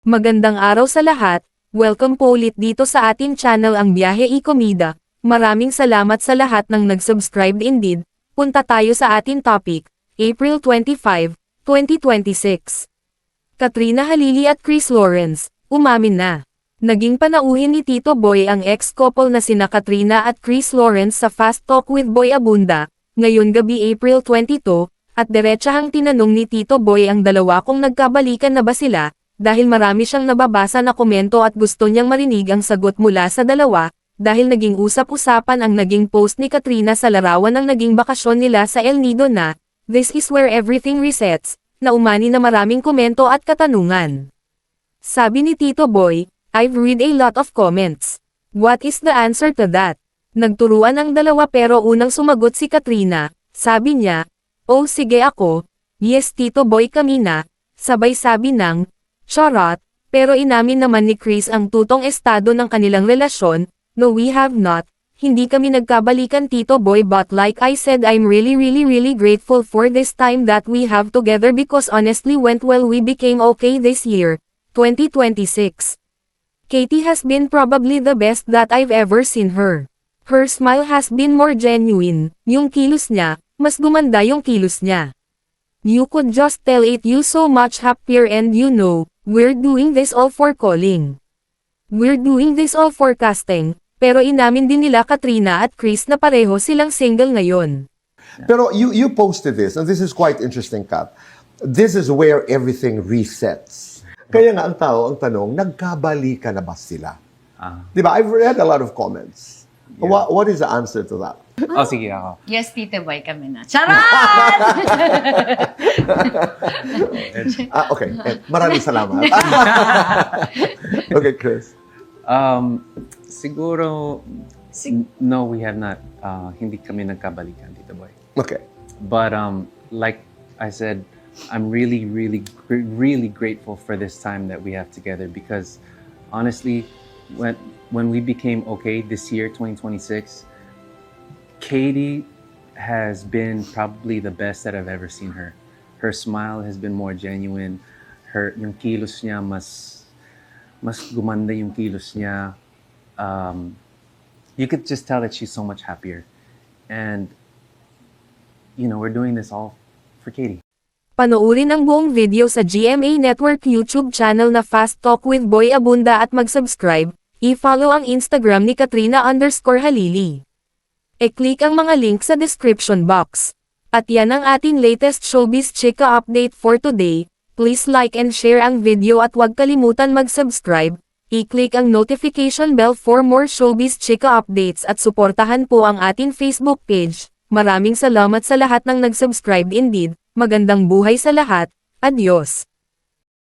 Magandang araw sa lahat, welcome po ulit dito sa ating channel ang Biyahe y Comida. Maraming salamat sa lahat ng nag-subscribe indeed. Punta tayo sa ating topic, April 25, 2026. Katrina Halili at Chris Lawrence, umamin na. Naging panauhin ni Tito Boy ang ex-couple na sina Katrina at Chris Lawrence sa Fast Talk with Boy Abunda, ngayon gabi April 22, at diretsahang tinanong ni Tito Boy ang dalawa kung nagkabalikan na ba sila, dahil marami siyang nababasa na komento at gusto niyang marinig ang sagot mula sa dalawa, dahil naging usap-usapan ang naging post ni Katrina sa larawan ng naging bakasyon nila sa El Nido na, "This is where everything resets," na umani na maraming komento at katanungan. Sabi ni Tito Boy, "I've read a lot of comments. What is the answer to that?" Nagturuan ang dalawa pero unang sumagot si Katrina, sabi niya, "Oh sige ako, yes Tito Boy kami na," sabay sabi ng, "Charot," pero inamin naman ni Chris ang tutong estado ng kanilang relasyon, "No we have not, hindi kami nagkabalikan Tito Boy but like I said I'm really grateful for this time that we have together because honestly went well we became okay this year, 2026. Katie has been probably the best that I've ever seen her. Her smile has been more genuine, yung kilos niya, mas gumanda yung kilos niya. You could just tell it you so much happier and you know, we're doing this all for calling. We're doing this all for casting," pero inamin din nila Katrina at Chris na pareho silang single ngayon. Pero you posted this, and this is quite interesting, Kat. This is where everything resets. Kaya nga ang tanong, nagkabalikan na ba sila? Di ba? I've read a lot of comments. What is the answer to that? Oh, sige ako. Yes, Tito Boy kami na. Charot! Okay. Maraming salamat. Okay, Chris. Siguro, no, we have not. Hindi kami nagkabalikan, Tito Boy. Okay. But like I said, I'm really grateful for this time that we have together because honestly, when we became okay this year, 2026, Katie has been probably the best that I've ever seen her. Her smile has been more genuine. Yung kilos niya mas gumanda yung kilos niya. You could just tell that she's so much happier. And we're doing this all for Katie. Panoorin ang buong video sa GMA Network YouTube channel na Fast Talk with Boy Abunda at mag-subscribe, i-follow ang Instagram ni Katrina_Halili. E-click ang mga link sa description box. At yan ang ating latest showbiz chika update for today. Please like and share ang video at huwag kalimutan mag-subscribe. I-click ang notification bell for more showbiz chika updates at suportahan po ang ating Facebook page. Maraming salamat sa lahat ng nag-subscribe indeed. Magandang buhay sa lahat. Adios.